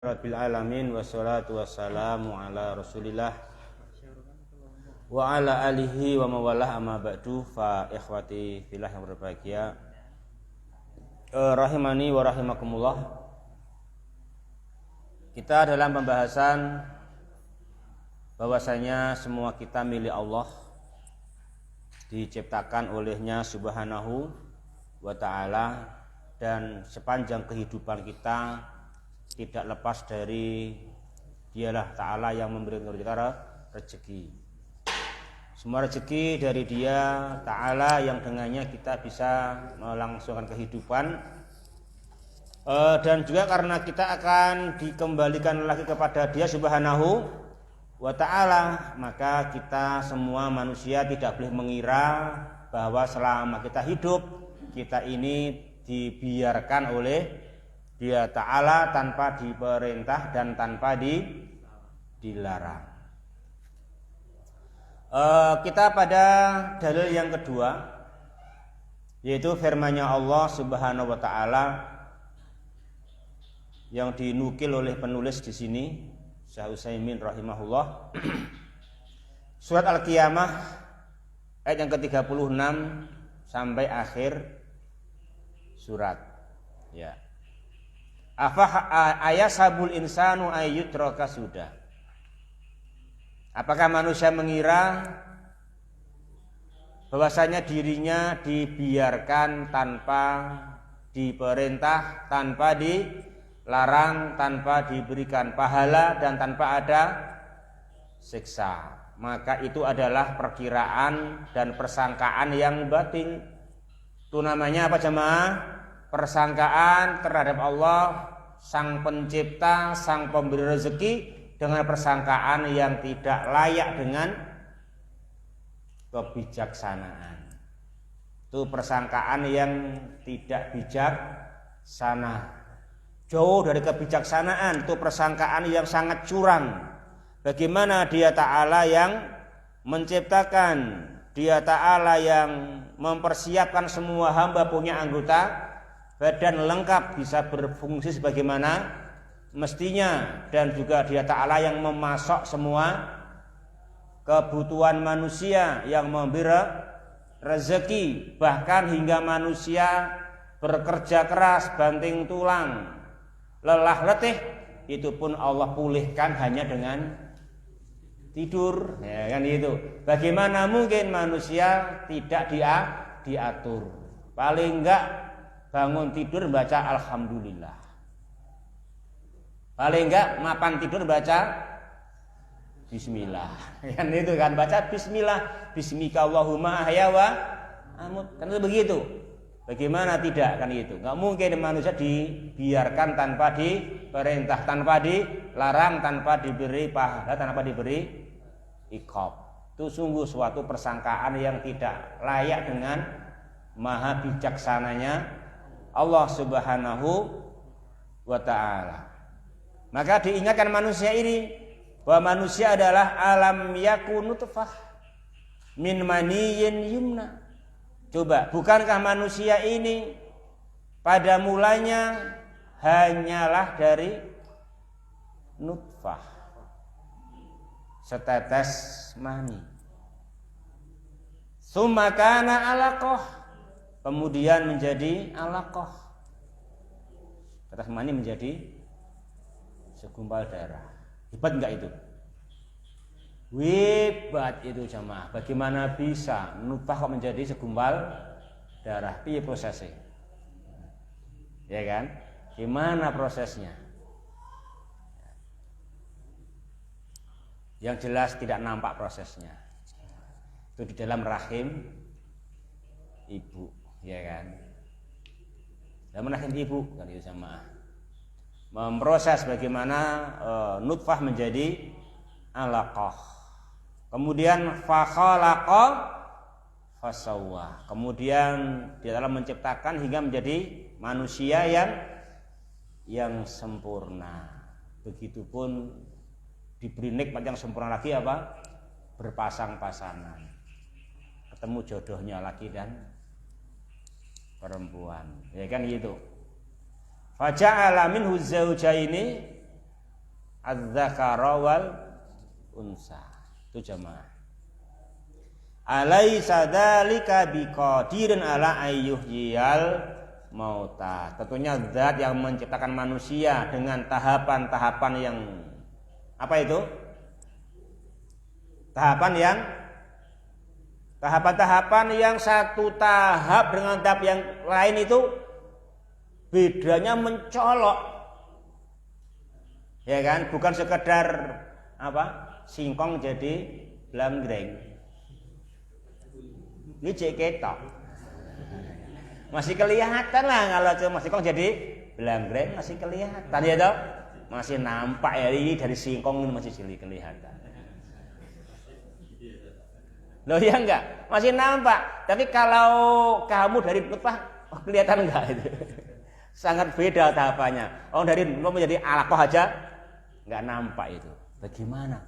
Rabbil alamin wassalatu wassalamu ala Rasulillah wa ala alihi wa mawalah amma ba'du. Fa ikhwati fillah yang berbahagia, rahimani wa rahimakumullah. Kita dalam pembahasan bahwasanya semua kita milik Allah, diciptakan olehnya subhanahu wa ta'ala, dan sepanjang kehidupan kita tidak lepas dari Dialah Ta'ala yang memberikan kita rezeki. Semua rezeki dari Dia Ta'ala yang dengannya kita bisa melangsungkan kehidupan, dan juga karena kita akan dikembalikan lagi kepada Dia Subhanahu wa Ta'ala, maka kita semua manusia tidak boleh mengira bahwa selama kita hidup, kita ini dibiarkan oleh Dia Ta'ala tanpa diperintah dan tanpa dilarang. Kita pada dalil yang kedua, yaitu firman-Nya Allah Subhanahu wa Ta'ala yang dinukil oleh penulis di sini, Syekh Utsaimin rahimahullah. Surat Al-Qiyamah ayat yang ke-36 sampai akhir surat. Ya. Ayasabul insanu ayyutraka sudah. Apakah manusia mengira bahwasanya dirinya dibiarkan tanpa diperintah, tanpa dilarang, tanpa diberikan pahala, dan tanpa ada siksa? Maka itu adalah perkiraan dan persangkaan yang batil. Itu namanya apa jemaah? Persangkaan terhadap Allah, Sang Pencipta, Sang Pemberi rezeki, dengan persangkaan yang tidak layak dengan kebijaksanaan. Itu persangkaan yang tidak bijaksana, jauh dari kebijaksanaan. Itu persangkaan yang sangat curang. Bagaimana Dia Ta'ala yang menciptakan, Dia Ta'ala yang mempersiapkan semua hamba punya anggota badan lengkap, bisa berfungsi sebagaimana mestinya, dan juga Dia Ta'ala yang memasok semua kebutuhan manusia, yang memberi rezeki, bahkan hingga manusia bekerja keras, banting tulang, lelah letih, itu pun Allah pulihkan hanya dengan tidur, ya kan itu. Bagaimana mungkin manusia tidak diatur? Paling enggak bangun tidur baca alhamdulillah, paling enggak mapan tidur baca bismillah, kan itu kan, baca bismillah, bismika Allahumma ahya wa amut, kan itu begitu. Bagaimana tidak, kan itu. Enggak mungkin manusia dibiarkan tanpa diperintah, tanpa dilarang, tanpa diberi pahala, tanpa diberi iqab. Itu sungguh suatu persangkaan yang tidak layak dengan maha bijaksananya Allah Subhanahu wa Ta'ala. Maka diingatkan manusia ini bahwa manusia adalah alam yakun nutfah min maniyyin yumna. Coba, bukankah manusia ini pada mulanya hanyalah dari nutfah, setetes mani. Tsumma kana alaqah, kemudian menjadi alaqah, tetes mani menjadi segumpal darah. Hebat enggak itu? Hebat itu jamaah. Bagaimana bisa nutfah kok menjadi segumpal darah? Piye prosesnya? Ya kan? Gimana prosesnya? Yang jelas tidak nampak prosesnya. Itu di dalam rahim ibu, ya kan? Dalam rahim ibu, kan itu jamaah. Memproses bagaimana nutfah menjadi alaqah. Kemudian fakhalaqa fasawwa. Kemudian Dia telah menciptakan hingga menjadi manusia yang sempurna. Begitupun diberi nikmat yang sempurna lagi apa? Berpasang-pasangan. Ketemu jodohnya laki dan perempuan. Ya kan gitu. Faja'ala minhu zawjaini Az-dzakara wal unsa. Itu jamaah. Alaisa dzalika biqadirin ala ayyuhyal mauta. Tentunya zat yang menciptakan manusia dengan tahapan-tahapan yang apa itu? Tahapan-tahapan yang satu tahap dengan tahap yang lain itu bedanya mencolok. Ya kan? Bukan sekedar apa? Singkong jadi blamgreng. Ini cek ketok. Masih kelihatan lah kalau cuma singkong jadi blamgreng masih kelihatan ya toh? Masih nampak ya ini dari singkong ini masih kelihatan. Loh ya enggak? Masih nampak. Tapi kalau kamu dari nutfah kelihatan enggak itu? Sangat beda tahapannya. Oh dari nutfah menjadi alaqah aja enggak nampak itu. Bagaimana?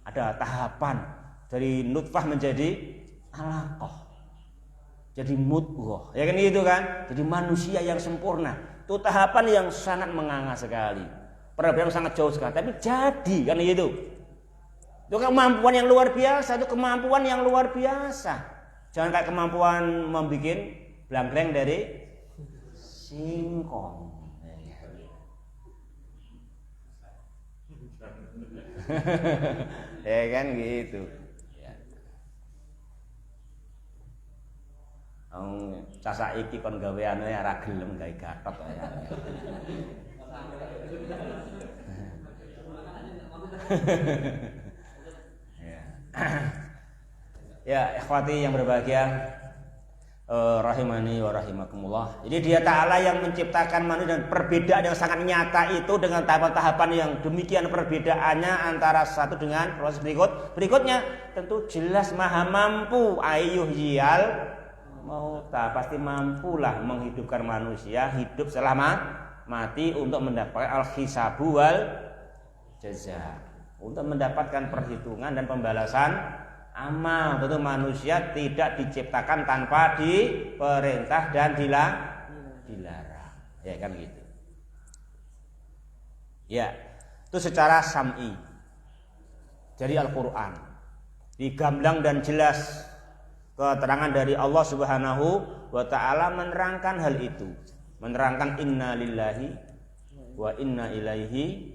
Ada tahapan dari nutfah menjadi alaqah. Jadi mudghah. Ya kan itu kan? Jadi manusia yang sempurna. Itu tahapan yang sangat menganga sekali. Perbedaan sangat jauh sekali. Tapi jadi kan itu. Itu kemampuan yang luar biasa, itu kemampuan yang luar biasa. Jangan kayak kemampuan membuat blamgreng dari singkong. Ya kan gitu. Ya. Casak iki kon gaweane ora gelem gawe gatot ya. Ya, ikhwati yang berbahagia, rahimani wa rahimakumullah. Jadi Dia Ta'ala yang menciptakan manusia dan perbedaan yang sangat nyata itu dengan tahapan-tahapan yang demikian perbedaannya antara satu dengan proses berikutnya tentu jelas maha mampu ayyuhyal mauta, pasti mampulah menghidupkan manusia hidup selama mati untuk mendapatkan al-hisabu wal jaza, untuk mendapatkan perhitungan dan pembalasan amal. Tentu manusia tidak diciptakan tanpa diperintah dan dilarang. Ya kan gitu. Ya, itu secara sam'i. Dari Al-Qur'an digamblang dan jelas keterangan dari Allah Subhanahu wa taala menerangkan hal itu. Menerangkan inna lillahi wa inna ilaihi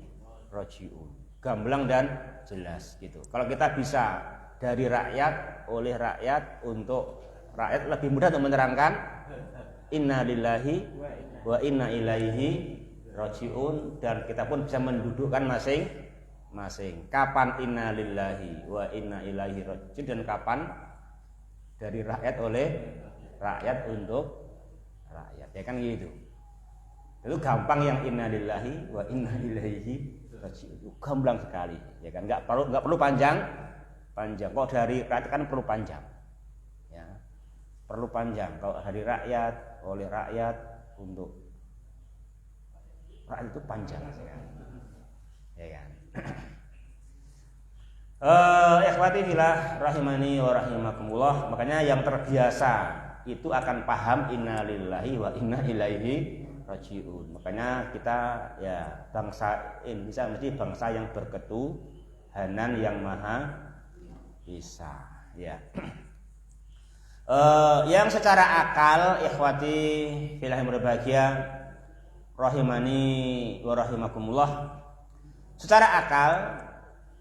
raji'un. Gamblang dan jelas gitu. Kalau kita bisa dari rakyat, oleh rakyat, untuk rakyat lebih mudah untuk menerangkan inna lillahi wa inna ilaihi raji'un, dan kita pun bisa mendudukkan masing-masing. Kapan inna lillahi wa inna ilaihi raji'un dan kapan dari rakyat oleh rakyat untuk rakyat. Ya kan gitu. Itu gampang yang inna lillahi wa inna ilaihi raji'un. Gamblang sekali, ya kan? Enggak perlu panjang. Kalau dari rakyat kan perlu panjang, ya, perlu panjang. Kalau dari rakyat, oleh rakyat, untuk rakyat itu panjang sekali, ya kan? Ikhwati fillah rahimani wa rahimakumullah. Makanya yang terbiasa itu akan paham inna lillahi wa inna ilaihi raji'un. Makanya kita ya bangsa Indonesia mesti bangsa yang berketuhanan yang maha bisa, ya. Yang secara akal, ikhwati fillah yang berbahagia, rahimani wa rahimakumullah, secara akal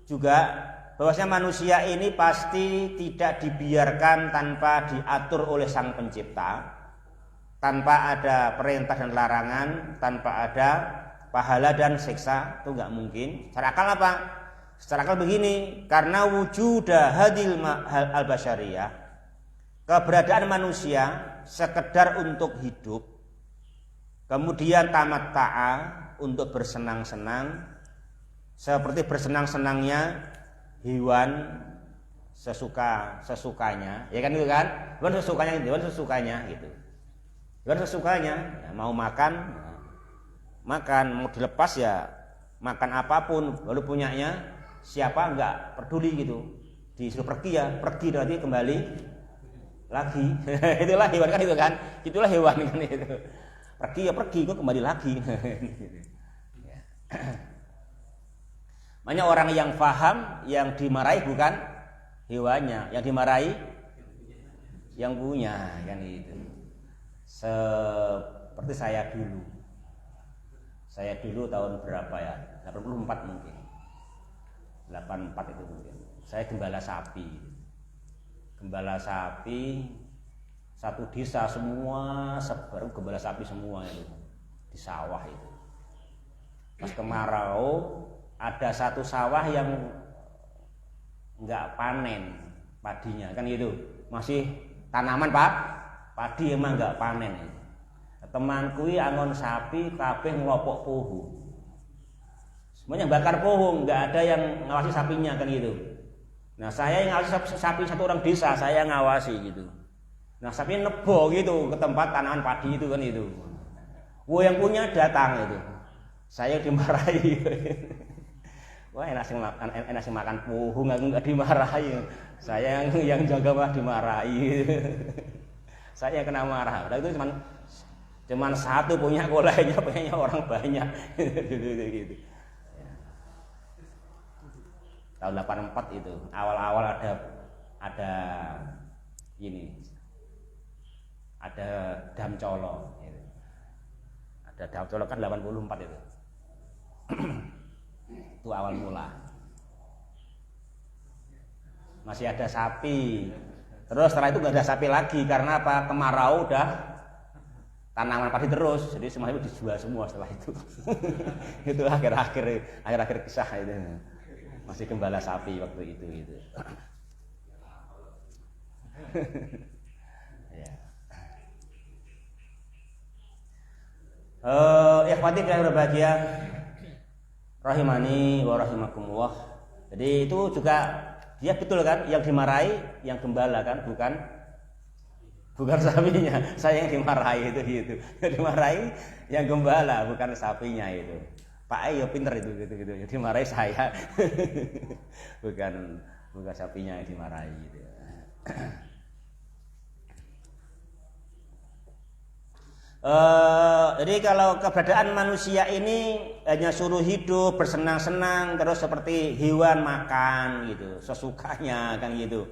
juga bahwasanya manusia ini pasti tidak dibiarkan tanpa diatur oleh Sang Pencipta, tanpa ada perintah dan larangan, tanpa ada pahala dan siksa, itu enggak mungkin. Secara akal apa? Secara akal begini, karena wujuda hadil al-basyariyah, keberadaan manusia sekedar untuk hidup, kemudian tamat ta'a, untuk bersenang-senang, seperti bersenang-senangnya hewan sesukanya, ya kan itu kan? Hewan sesukanya gitu. Hewan sesukanya, ya, mau makan, mau dilepas ya makan apapun, lalu punyanya siapa enggak peduli gitu, disuruh pergi ya pergi, nanti kembali lagi. Itulah hewan kan, itu kan, itulah hewan kan itu, pergi ya pergi, kok kembali lagi. Hanya orang yang faham, yang dimarahi bukan hewannya, yang dimarahi yang punya, kan itu. Seperti saya dulu. Saya dulu tahun berapa ya? 84 mungkin. 84 itu mungkin. Saya gembala sapi. Gembala sapi satu desa semua sebar gembala sapi semua itu di sawah itu. Pas kemarau ada satu sawah yang nggak panen padinya kan gitu, masih tanaman pak padi emang nggak panen. Temanku angon sapi kabeh ngelopok puhu, semuanya bakar puhu, nggak ada yang ngawasi sapinya kan gitu. Nah saya yang ngawasi sapi satu orang desa, saya ngawasi gitu. Nah sapi nebo gitu ke tempat tanaman padi itu kan itu. Yang punya datang itu, saya dimarahi. Wah enak sih makan puhu nggak dimarahi. Saya yang jaga mah dimarahi. Saya yang kena marah. Padahal itu cuman satu punya kolainya, punya orang banyak. gitu. Tahun 84 itu awal-awal ada ini, ada dam colo. Ada dam colo kan 84 itu. Itu awal mula. Masih ada sapi. Terus setelah itu nggak ada sapi lagi karena apa? Kemarau udah tanaman padi terus. Jadi semuanya dijual semua setelah itu. Itu akhir-akhir kisah itu. Masih gembala sapi waktu itu gitu. Ya. Ikhwati yang berbahagia, rahimani wa rahimakumullah. Jadi itu juga dia betul kan, yang dimarahi yang gembala kan, bukan sapinya. Saya yang dimarahi itu gitu. Yang dimarahi yang gembala bukan sapinya itu. Pak Ayo pinter itu gitu. Yang dimarahi saya. bukan sapinya yang dimarahi gitu. Jadi kalau keberadaan manusia ini hanya suruh hidup bersenang-senang terus seperti hewan makan gitu sesukanya kan gitu,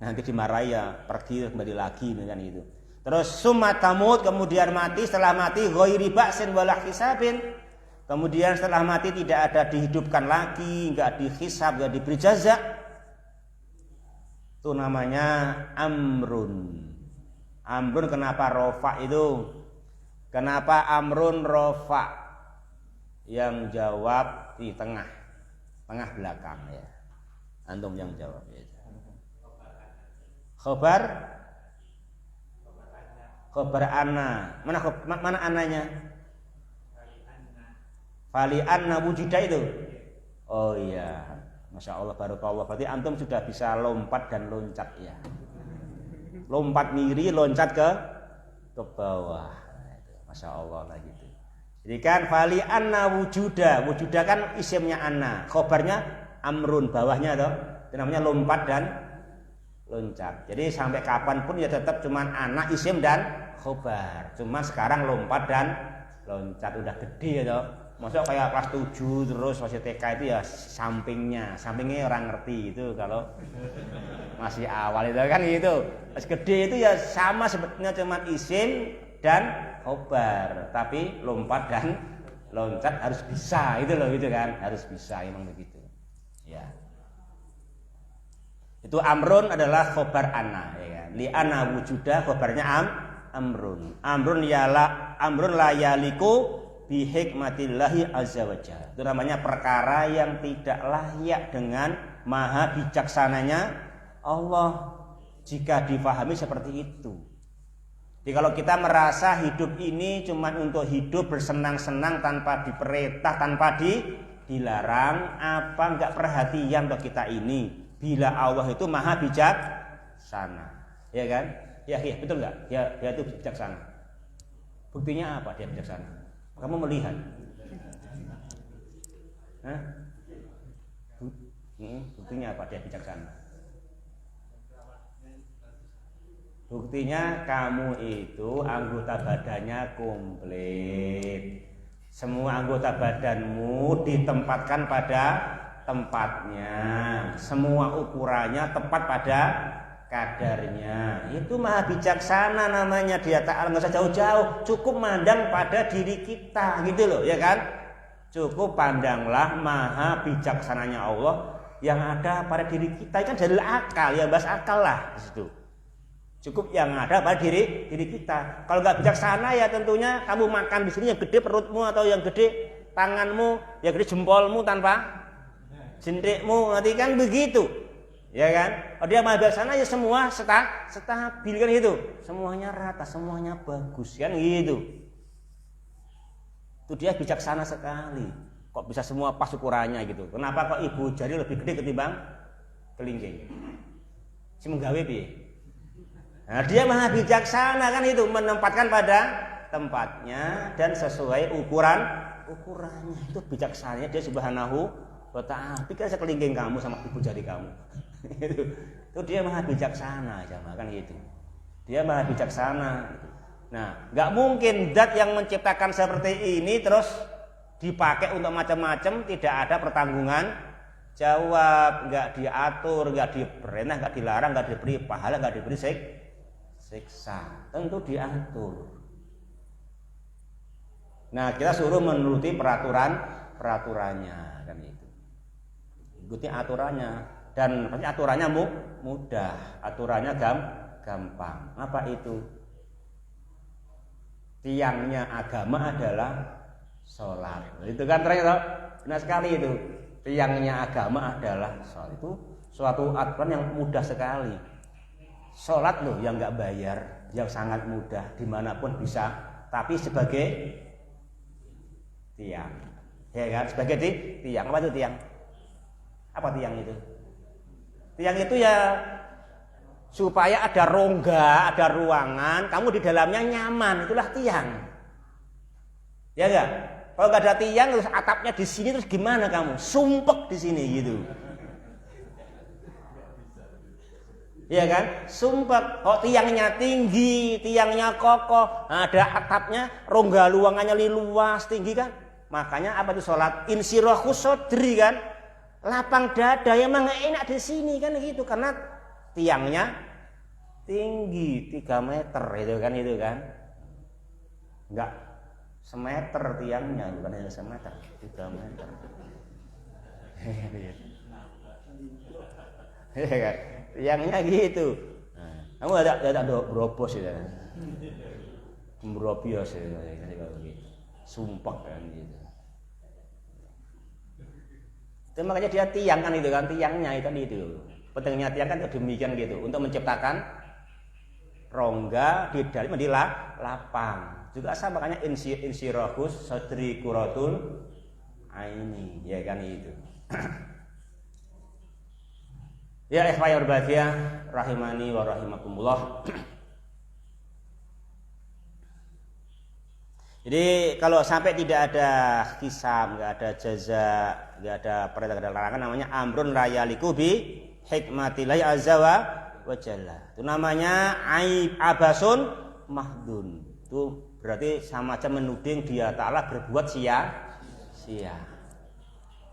nanti dimarahi ya pergi kembali lagi kan gitu. Terus summa tamut, kemudian mati, setelah mati ghairi ba'sin wala hisabin, kemudian setelah mati tidak ada dihidupkan lagi, enggak dihisab, enggak diberi jaza. Itu namanya amrun. Amrun kenapa rofa itu? Kenapa amrun rofa? Yang jawab di tengah belakang ya. Antum yang jawab ya. Khobar anna. Mana ananya? Fali anna wujuda itu. Oh iya. Masya Allah barakallah. Berarti antum sudah bisa lompat dan loncat ya. Lompat miri, loncat ke bawah. Masya Allah lah gitu. Jadi kan fali anna wujuda kan isimnya anna, khobarnya amrun, bawahnya toh. Itu namanya lompat dan loncat. Jadi sampai kapanpun ya tetap cuman anna isim dan khobar. Cuma sekarang lompat dan loncat udah gede ya toh. Maksudnya kayak kelas 7 terus masih TK itu ya sampingnya orang ngerti itu kalau masih awal itu kan gitu. Pas gede itu ya sama sebetulnya cuman isim dan khobar, tapi lompat dan loncat harus bisa itu loh gitu kan, harus bisa emang begitu. Ya. Itu amrun adalah khobar anna ya kan. Li anna wujuda khobarnya amrun. Amrun la yaliku bi hikmatillahi azza wajalla. Itu namanya perkara yang tidak layak dengan maha bijaksananya Allah jika difahami seperti itu. Jadi kalau kita merasa hidup ini cuma untuk hidup bersenang-senang tanpa diperintah, tanpa dilarang, apa enggak perhatian untuk kita ini? Bila Allah itu maha bijaksana, ya kan? Ya betul enggak? Ya dia itu bijaksana. Buktinya apa dia bijaksana? Kamu melihat? Hah? Buktinya apa dia bijaksana? Buktinya kamu itu anggota badannya komplit. Semua anggota badanmu ditempatkan pada tempatnya, semua ukurannya tepat pada kadarnya. Itu maha bijaksana namanya dia Ta'ala. Nggak usah jauh-jauh, cukup mandang pada diri kita gitu loh, ya kan? Cukup pandanglah maha bijaksananya Allah yang ada pada diri kita. Kan dalil akal, ya bahas akal lah di situ. Cukup yang ada pada diri kita. Kalau nggak bijaksana ya tentunya kamu makan di sini yang gede perutmu atau yang gede tanganmu, yang gede jempolmu tanpa jendikmu, nanti kan begitu, ya kan? Kalau dia maha bijaksana ya semua stabil kan gitu, semuanya rata, semuanya bagus kan gitu. Itu dia bijaksana sekali. Kok bisa semua pas ukurannya gitu? Kenapa kok ibu jari lebih gede ketimbang kelingking? Si menggawe piye? Nah, dia maha bijaksana kan itu, menempatkan pada tempatnya dan sesuai ukurannya. Itu bijaksananya dia subhanahu wa ta'ala. Pikir sekelingking kamu sama ibu jari kamu. Itu dia maha bijaksana sama kan gitu. Dia maha bijaksana. Nah, nggak mungkin zat yang menciptakan seperti ini terus dipakai untuk macam-macam, tidak ada pertanggungan jawab, nggak diatur, nggak diperintah, nggak dilarang, nggak diberi pahala, nggak diberi siksa, tentu diatur. Nah, kita suruh menuruti peraturannya kan itu. Ikuti aturannya dan pasti aturannya mudah, aturannya gampang. Apa itu? Tiangnya agama adalah sholat. Itu kan ternyata benar sekali itu. Tiangnya agama adalah sholat. Itu suatu aturan yang mudah sekali. Sholat loh yang nggak bayar, yang sangat mudah, dimanapun bisa. Tapi sebagai tiang, ya kan? Sebagai tiang. Apa itu tiang? Apa tiang itu? Tiang itu ya supaya ada rongga, ada ruangan, kamu di dalamnya nyaman. Itulah tiang. Ya enggak? Kalau nggak ada tiang, terus atapnya di sini, terus gimana kamu? Sumpek di sini gitu. Ya kan? Sumpah, kok tiangnya tinggi, tiangnya kokoh, ada atapnya, rongga luangannya luas, tinggi kan? Makanya apa itu sholat? Insirahu sodri kan? Lapang dada, ya emang enak di sini kan gitu, karena tiangnya tinggi 3 meter itu kan? Enggak semeter tiangnya, bukan hanya semeter, 3 meter. Ya kan? Tiangnya gitu. Nah, kamu ada berobos ya. Berobios ya kalau gitu. Sumpah kan gitu. Itu makanya dia tiang kan itu kan, tiangnya itu kan itu. Pentingnya tiang kan demikian gitu, untuk menciptakan rongga di dalam lapang. Juga sama makanya insirahus sadri quratul aini, ya kan itu. Ya ikhwah bahagia rahimani wa rahimakumullah. Jadi kalau sampai tidak ada hisab, enggak ada jaza, enggak ada perintah, enggak ada larangan, namanya amrun rayaliku bi hikmatillahi azza wa jalla. Itu namanya abasun mahdun. Itu berarti sama aja menuding dia Ta'ala berbuat sia-sia.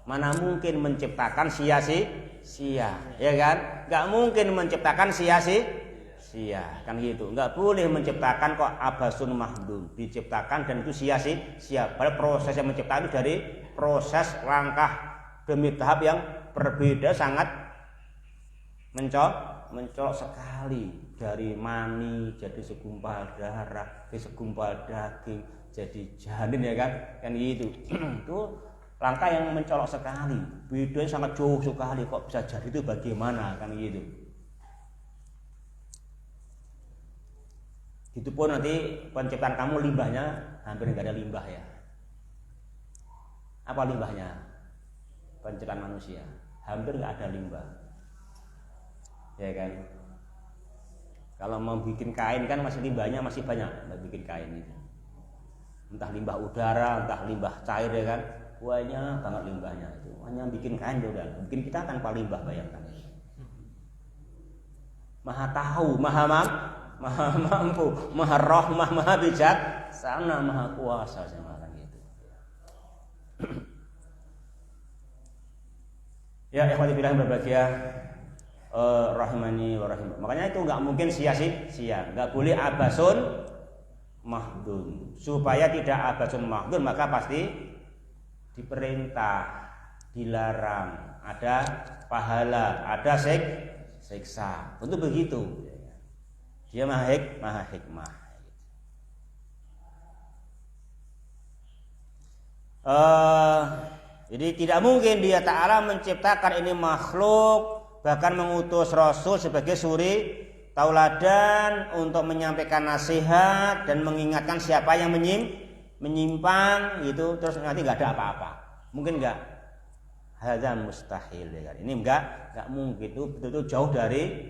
Mana mungkin menciptakan sia-sia, ya kan? Nggak mungkin menciptakan sia-sia, kan gitu. Nggak boleh menciptakan kok abasun mahdun, diciptakan dan itu sia-sia. Padahal proses yang menciptakan itu dari proses langkah demi tahap yang berbeda, sangat mencolok sekali. Dari mani jadi segumpal darah, dari segumpal daging jadi janin, ya kan? Kan gitu. Itu langkah yang mencolok sekali, bedanya sangat jauh sekali, kok bisa jadi itu bagaimana kan gitu. Itu pun nanti penciptaan kamu limbahnya hampir nggak ada limbah ya. Apa limbahnya? Penciptaan manusia hampir nggak ada limbah, ya kan? Kalau mau bikin kain kan masih limbahnya masih banyak, bikin kain itu. Entah limbah udara, entah limbah cair, ya kan? Banyak banget limbahnya itu. Hanya bikin kain udah. Bikin kita tanpa limbah, bayangkan. Maha tahu, maha mampu, maha rahmah, maha bijak, sana maha kuasa sama kan gitu. Ya, ikhwati fillah berbahagia rahimani wa rahim. Makanya itu nggak mungkin sia-sia, nggak boleh abasun mahdun. Supaya tidak abasun mahdun maka pasti diperintah, dilarang, ada pahala, ada siksa. Tentu begitu. Dia maha hikmah. Jadi tidak mungkin dia Ta'ala menciptakan ini makhluk, bahkan mengutus Rasul sebagai suri tauladan untuk menyampaikan nasihat dan mengingatkan siapa yang menyimpang gitu, terus nanti nggak ada apa-apa. Mungkin nggak? Hadza mustahil ya kan. Ini nggak mungkin, itu betul-betul jauh dari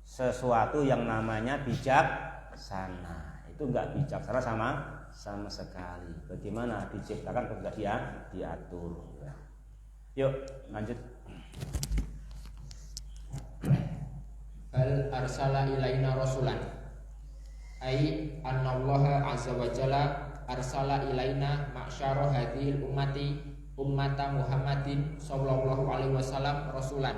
sesuatu yang namanya bijaksana. Itu nggak bijaksana sama sekali. Bagaimana diciptakan ketika dia diatur. Yuk lanjut. Bal arsala ilaina rasulan ai annallaha azza wa jalla arsala ilaina ma'syara hadhil ummata Muhammadin sallallahu alaihi wasallam rasulan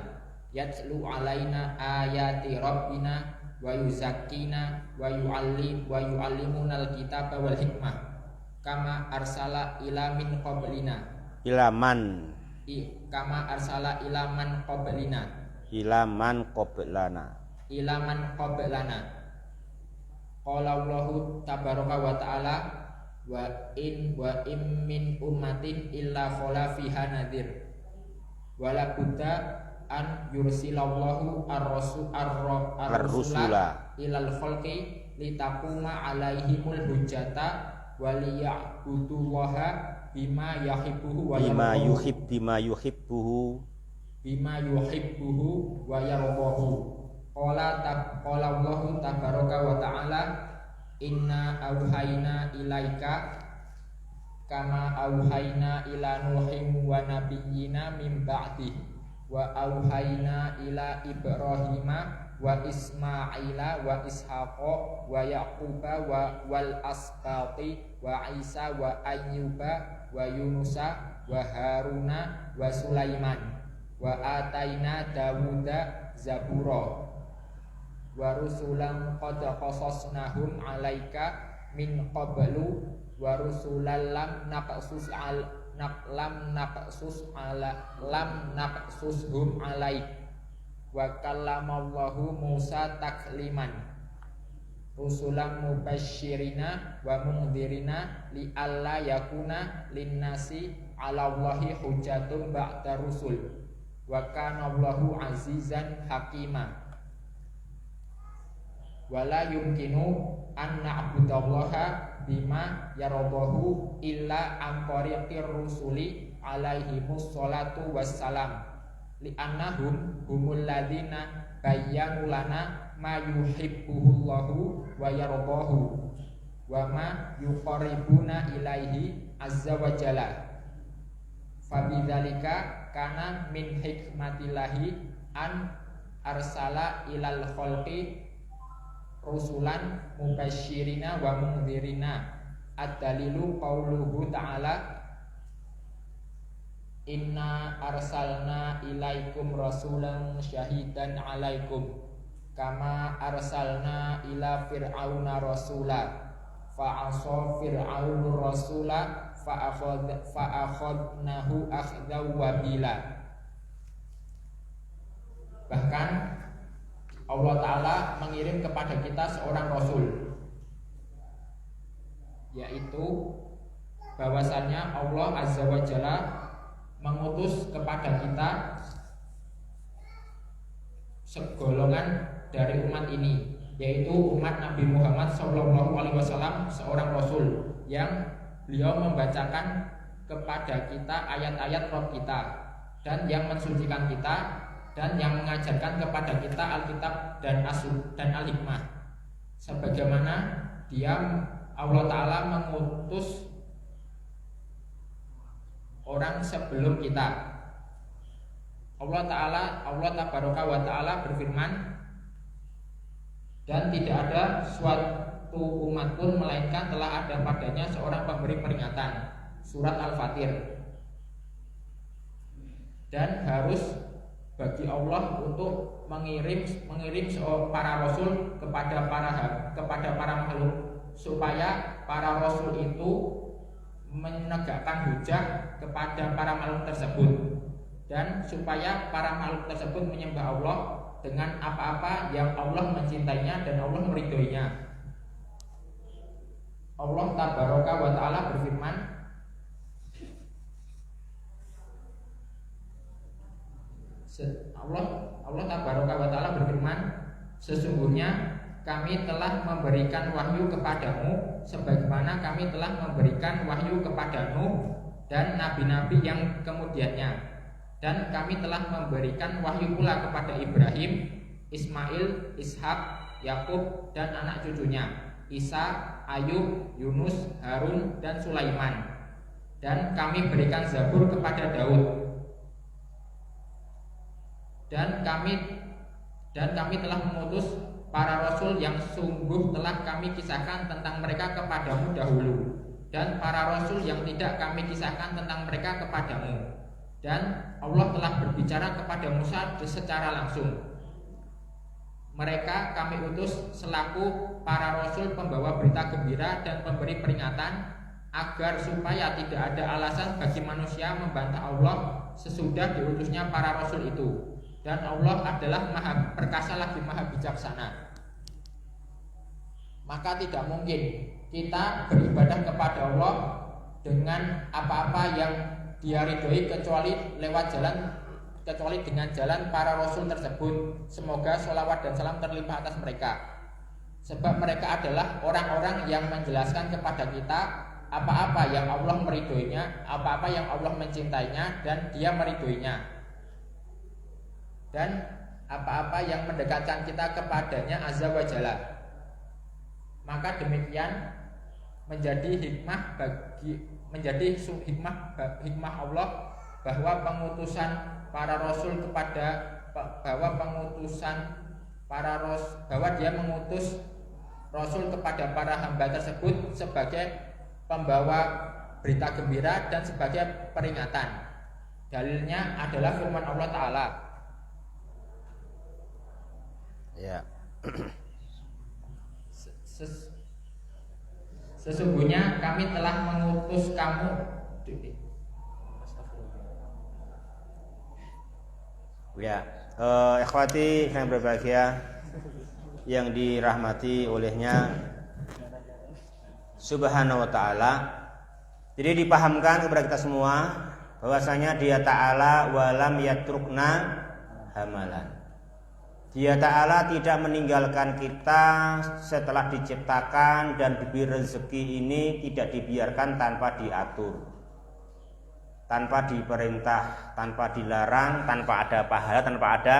yatlu alaina ayati rabbina wa yuzakkina wa yu'allimunal kitaba wal hikmah kama arsala ila min qablina kama arsala ilaman qablana qala Allahu tabaraka wa ta'ala wa in min ummatin illa khala fiha nadhir wala budda an yursilallahu ar-rusula ilal khalqi litaquma alaihimul hujjata waliya'budullaha bima yuhibbuhu wa yardahu. Qala Allahu tabaraka wa ta'ala inna auhayna ilaika kama auhayna ila nuhin wa nabiyyina min ba'di wa auhayna ila ibrahima wa ismaila wa ishaqa wa yaquba wal asbati wa isa wa ayyuba wa yunusa wa haruna wa sulaiman wa ataina dawuda zabura wa rusulan qad qasasnahum alaika min qablu wa rusulan lam naqsushum alaik wa kallamallahu Musa takliman rusulan mubasyirina wa mundhirina li alla yakuna linnasi 'ala Allahi hujjatun ba'da rusul wa kana Allahu azizan hakima wala yumkinu an na'budallaha bima yaradahu illa an tariqir rusuli alaihimus salatu wassalam li'annahum humul ladzina bayyanu lana ma yuhibbuhullahu wa yardahu wa ma yuqarribuna ilaihi azza wa jalla fabidzalika kana min hikmatillahi an arsala ilal khalqi rusulan mubasyirina wa mundhirina ad-dalilu qauluhu ta'ala inna arsalna ilaikum rasulan syahidan alaikum kama arsalna ila fir'auna rasula fa'asa fir'aunur rasula fa'akhadnahu akhdaw wabila. Bahkan Allah Ta'ala mengirim kepada kita seorang Rasul, yaitu bahwasannya Allah Azza wa Jalla mengutus kepada kita segolongan dari umat ini, yaitu umat Nabi Muhammad SAW, seorang Rasul yang beliau membacakan kepada kita ayat-ayat Rabb kita dan yang mensucikan kita dan yang mengajarkan kepada kita Alkitab dan Al-Hikmah, sebagaimana dia Allah Ta'ala mengutus orang sebelum kita. Allah Tabaraka wa Ta'ala berfirman, dan tidak ada suatu umat pun melainkan telah ada padanya seorang pemberi peringatan. Surat Al-Fatir. Dan harus bagi Allah untuk mengirim para rasul kepada para makhluk, supaya para rasul itu menegakkan hujah kepada para makhluk tersebut, dan supaya para makhluk tersebut menyembah Allah dengan apa-apa yang Allah mencintainya dan Allah meridhoinya. Allah tabaraka wa ta'ala berfirman, Allah tabaraka wa ta'ala berfirman, sesungguhnya kami telah memberikan wahyu kepadamu sebagaimana kami telah memberikan wahyu kepada Nuh dan nabi-nabi yang kemudiannya, dan kami telah memberikan wahyu pula kepada Ibrahim, Ismail, Ishak, Yakub dan anak cucunya, Isa, Ayub, Yunus, Harun dan Sulaiman, dan kami berikan Zabur kepada Daud. Dan kami telah mengutus para rasul yang sungguh telah kami kisahkan tentang mereka kepadamu dahulu, dan para rasul yang tidak kami kisahkan tentang mereka kepadamu. Dan Allah telah berbicara kepada Musa secara langsung. Mereka kami utus selaku para rasul pembawa berita gembira dan pemberi peringatan, agar supaya tidak ada alasan bagi manusia membantah Allah sesudah diutusnya para rasul itu. Dan Allah adalah maha perkasa lagi maha bijaksana. Maka tidak mungkin kita beribadah kepada Allah dengan apa-apa yang Dia ridhoi kecuali dengan jalan para rasul tersebut. Semoga sholawat dan salam terlimpah atas mereka. Sebab mereka adalah orang-orang yang menjelaskan kepada kita apa-apa yang Allah meridhoinya, apa-apa yang Allah mencintainya dan Dia meridhoinya, dan apa-apa yang mendekatkan kita kepadanya azza wa jalla. Maka demikian menjadi hikmah Allah bahwa pengutusan para rasul bahwa Dia mengutus rasul kepada para hamba tersebut sebagai pembawa berita gembira dan sebagai peringatan. Dalilnya adalah firman Allah Ta'ala, ya. Sesungguhnya kami telah mengutus kamu. Ya, ikhwati yang berbahagia yang dirahmati olehnya Subhanahu wa ta'ala. Jadi dipahamkan kepada kita semua bahwasanya Dia Ta'ala walam yatrukna hamalan. Dia Ta'ala tidak meninggalkan kita setelah diciptakan dan diberi rezeki ini tidak dibiarkan tanpa diatur, tanpa diperintah, tanpa dilarang, tanpa ada pahala, tanpa ada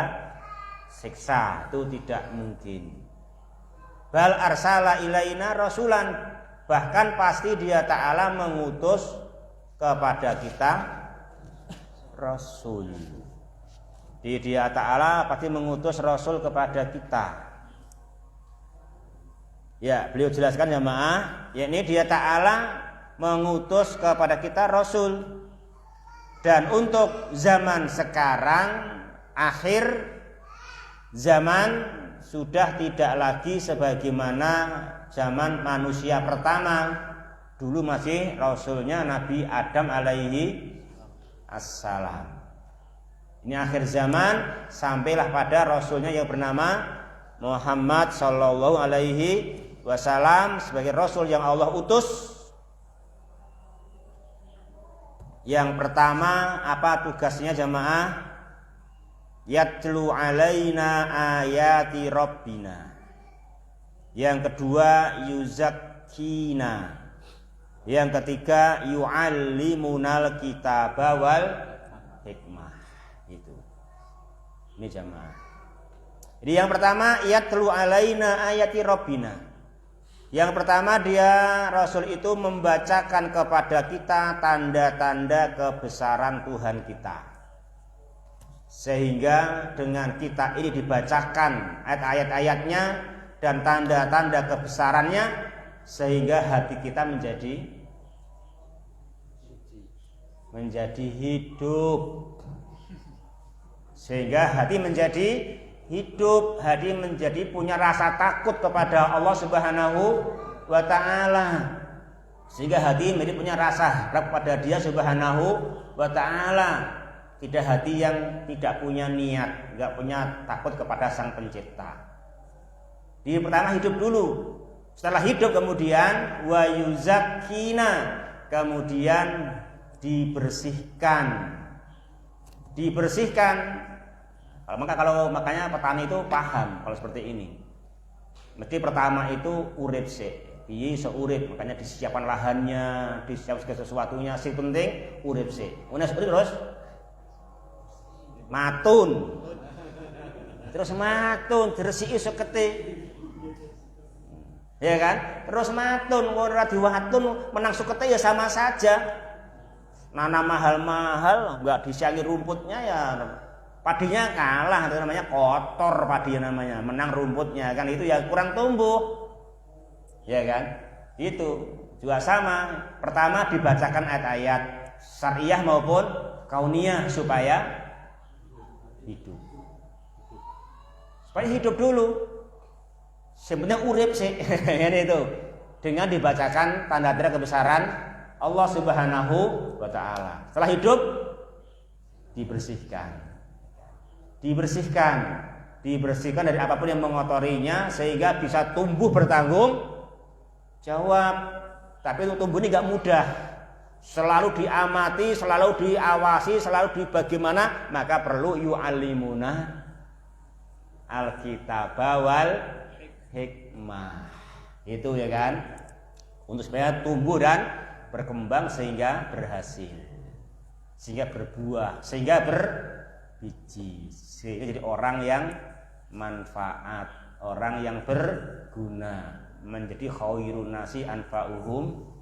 siksa. Itu tidak mungkin. Bal arsala ilaina rasulan, bahkan pasti Dia Ta'ala mengutus kepada kita rasul. Dia Ta'ala pasti mengutus rasul kepada kita. Ya, beliau jelaskan jamaah, yakni Dia Ta'ala mengutus kepada kita rasul. Dan untuk zaman sekarang, akhir zaman, sudah tidak lagi sebagaimana zaman manusia pertama. Dulu masih rasulnya Nabi Adam alaihi assalam. Ini akhir zaman, sampailah pada rasulnya yang bernama Muhammad sallallahu alaihi wasallam sebagai rasul yang Allah utus. Yang pertama, apa tugasnya jamaah? Yatlu alaina ayati rabbina. Yang kedua, yuzakkina. Yang ketiga, yu'allimunal kitaba wal hikmah. Itu. Ini jamaah. Jadi yang pertama, yatlu alaina ayati rabbina. Yang pertama, dia rasul itu membacakan kepada kita tanda-tanda kebesaran Tuhan kita. Sehingga dengan kita ini dibacakan ayat-ayatnya dan tanda-tanda kebesarannya, sehingga hati kita menjadi hidup. Sehingga hati menjadi hidup, hati menjadi punya rasa takut kepada Allah Subhanahu wa taala. Sehingga hati menjadi punya rasa harap kepada Dia Subhanahu wa taala. Tidak hati yang tidak punya niat, enggak punya takut kepada Sang Pencipta. Di pertama hidup dulu. Setelah hidup kemudian wa yuzakkina, kemudian dibersihkan. Makanya petani itu paham kalau seperti ini. Mesti pertama itu urip sik. Piye iso urip, makanya disiapkan lahannya, disiapkan segala sesuatunya, sing penting urip sik. Unes urip terus matun. Terus matun, diresiki sekete. Ya kan? Terus matun, ora diwatun menang sekete ya sama saja. Nanam mahal-mahal, enggak disiangi rumputnya ya padinya kalah, itu namanya kotor padinya namanya, menang rumputnya kan itu ya kurang tumbuh. Ya kan? Itu juga sama. Pertama dibacakan ayat-ayat syariah maupun kauniyah supaya hidup. Supaya hidup dulu. Sebenarnya urip sih. Ini itu. Dengan dibacakan tanda-tanda kebesaran Allah Subhanahu wa taala. Setelah hidup dibersihkan dari apapun yang mengotorinya sehingga bisa tumbuh bertanggung jawab. Tapi untuk tumbuh ini gak mudah. Selalu diamati, selalu diawasi, selalu bagaimana, maka perlu yu'allimuna alkitaba wal hikmah. Itu ya kan? Untuk supaya tumbuh dan berkembang sehingga berhasil. Sehingga berbuah, sehingga berbiji. Sehingga jadi orang yang manfaat, orang yang berguna, menjadi khairun nasi anfa'uhum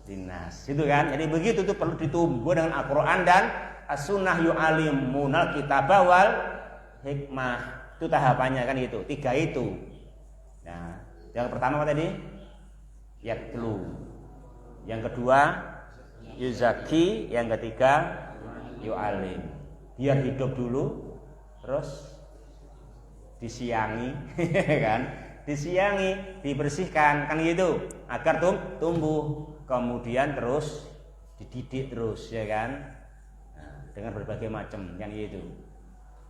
linnas. Itu kan? Jadi begitu itu perlu ditumbuh dengan Al-Qur'an dan As-Sunnah yu'allimunal kitaba wal hikmah. Itu tahapannya kan itu, 3 itu. Nah, yang pertama apa tadi? Yatlu. Yang kedua yuzaki, yang ketiga yu'alim. Biar hidup dulu terus disiangi kan? Disiangi, dibersihkan kan gitu agar tumbuh, kemudian terus dididik terus ya kan, nah, dengan berbagai macam yang gitu.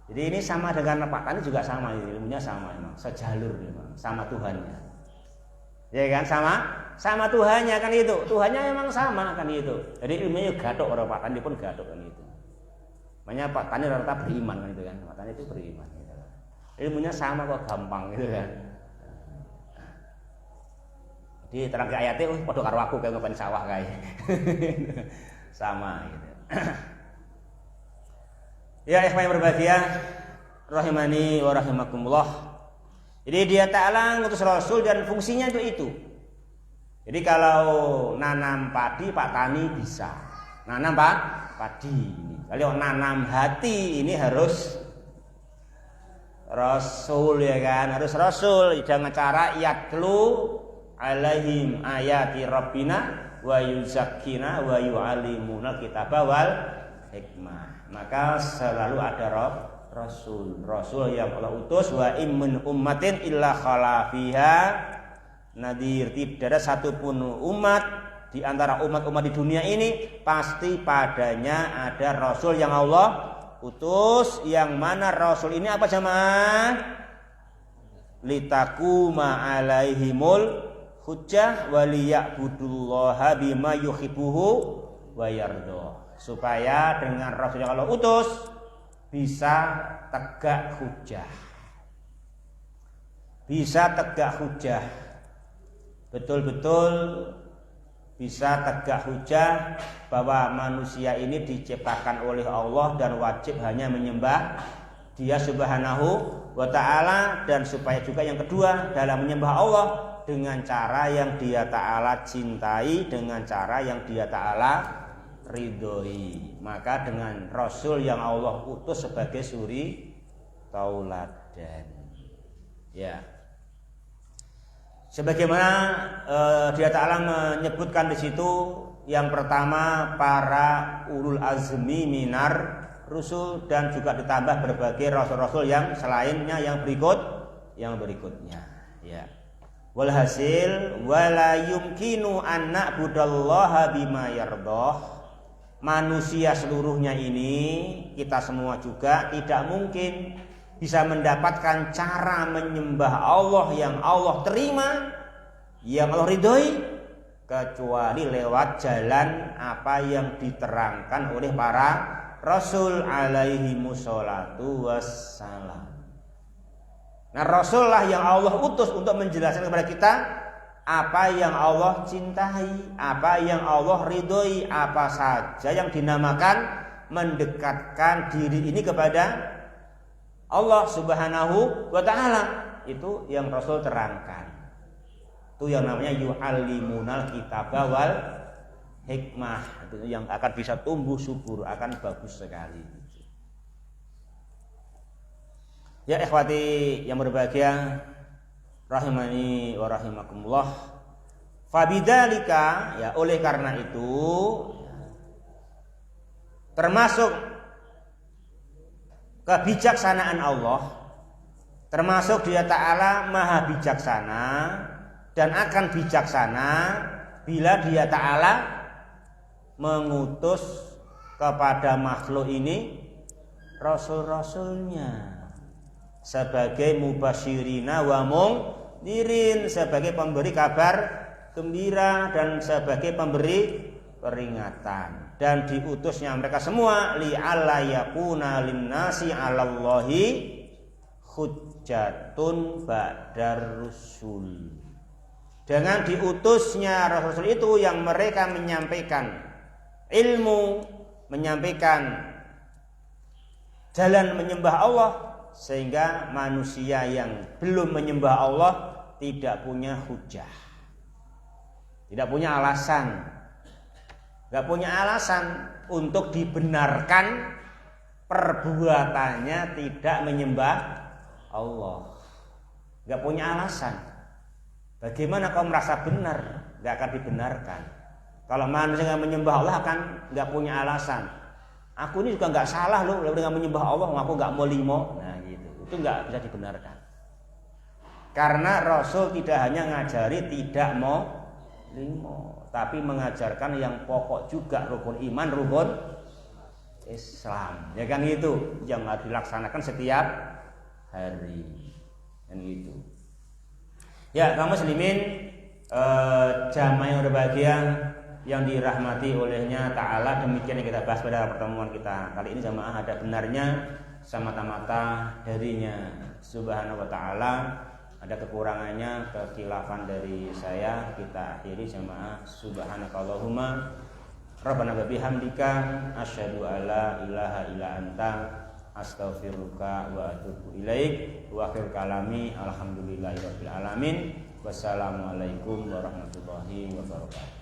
Jadi ini sama dengan Pak Tani juga sama, ilmunya sama memang, sejalur memang sama Tuhannya ya kan, sama Tuhannya kan itu, Tuhannya memang sama kan itu. Jadi ilmunya gathok, orang Pak Tani pun gathok kan itu. Makanya Pak Tani rata-rata beriman kan itu kan, Pak Tani itu beriman gitu. Ilmunya sama kok, gampang gitu kan. Di terang ke ayatnya, padha karo aku kayak ngopen sawah kae. Sama gitu. Ya ikhwan yang berbahagia, rahimani wa rahimakumullah. Jadi Dia Ta'ala ngutus Rasul dan fungsinya itu. Jadi kalau nanam padi Pak Tani bisa. Nanam padi. Kalau nanam hati ini harus Rasul ya kan, harus Rasul. Jangan cara yatlu alaihim ayati rabbina wa yuzakkina wa yu'allimuna kitaba wal hikmah. Maka selalu ada Rasul yang Allah utus. Wa immin ummatin illa khala fiha nadir. Tidak ada satupun umat di antara umat-umat di dunia ini pasti padanya ada Rasul yang Allah utus. Yang mana Rasul ini apa jamaah? Litakuma alaihimul hujjah waliya'budullaha bima yuhibbuhu wa yardah. Supaya dengan Rasul yang Allah utus bisa tegak hujjah. Bisa tegak hujjah. Betul-betul bisa tegak hujjah bahwa manusia ini diciptakan oleh Allah dan wajib hanya menyembah Dia Subhanahu wa taala, dan supaya juga yang kedua dalam menyembah Allah dengan cara yang Dia Ta'ala cintai, dengan cara yang Dia Ta'ala ridhoi. Maka dengan Rasul yang Allah utus sebagai suri tauladan. Ya. Sebagaimana Dia Ta'ala menyebutkan di situ, yang pertama para ulul azmi minar rusul dan juga ditambah berbagai rasul-rasul yang selainnya yang berikutnya ya. Walhasil wala yumkinu an na'budallaha bima yardah. Manusia seluruhnya ini, kita semua juga tidak mungkin bisa mendapatkan cara menyembah Allah yang Allah terima, yang Allah ridhoi, kecuali lewat jalan apa yang diterangkan oleh para Rasul alaihi musholatu wassalam. Nah, Rasulullah yang Allah utus untuk menjelaskan kepada kita apa yang Allah cintai, apa yang Allah ridhoi, apa saja yang dinamakan mendekatkan diri ini kepada Allah Subhanahu wa ta'ala. Itu yang Rasul terangkan. Itu yang namanya yu'allimunal kitaba wal hikmah. Itu yang akan bisa tumbuh subur, akan bagus sekali. Ya ikhwati yang berbahagia, rahimani wa rahimakumullah. Fabidzalika, ya oleh karena itu termasuk kebijaksanaan Allah, termasuk Dia Ta'ala maha bijaksana dan akan bijaksana bila Dia Ta'ala mengutus kepada makhluk ini rasul-rasulnya sebagai mubasyirina wa mundhirin, sebagai pemberi kabar gembira dan sebagai pemberi peringatan. Dan diutusnya mereka semua li'alla yakuna linnasi 'alallahi hujjatun ba'dar rusul. Dengan diutusnya rasul itu yang mereka menyampaikan ilmu, menyampaikan jalan menyembah Allah, sehingga manusia yang belum menyembah Allah tidak punya hujah, tidak punya alasan, nggak punya alasan untuk dibenarkan perbuatannya tidak menyembah Allah. Nggak punya alasan. Bagaimana kau merasa benar? Nggak akan dibenarkan. Kalau manusia yang menyembah Allah kan nggak punya alasan. Aku ini juga nggak salah loh dengan menyembah Allah, aku nggak mau limo. Nah gitu, itu nggak bisa dibenarkan. Karena Rasul tidak hanya ngajari tidak mau limo, tapi mengajarkan yang pokok juga, rukun iman, rukun Islam. Ya kan itu yang harus dilaksanakan setiap hari. Kan gitu. Ya kaum muslimin, jamaah yang berbahagia yang dirahmati olehnya Ta'ala, demikian yang kita bahas pada pertemuan kita kali ini. Jamaah ada benarnya semata-mata darinya Subhanahu wa ta'ala, ada kekurangannya, kekhilafan dari saya, kita akhiri jamaah. Subhanakallahumma rabbana wa bihamdika asyhadu alla ilaha illa anta astaghfiruka wa atubu ilaik. Wa akhir kalami alhamdulillahirabbil alamin. Wassalamualaikum warahmatullahi wabarakatuh.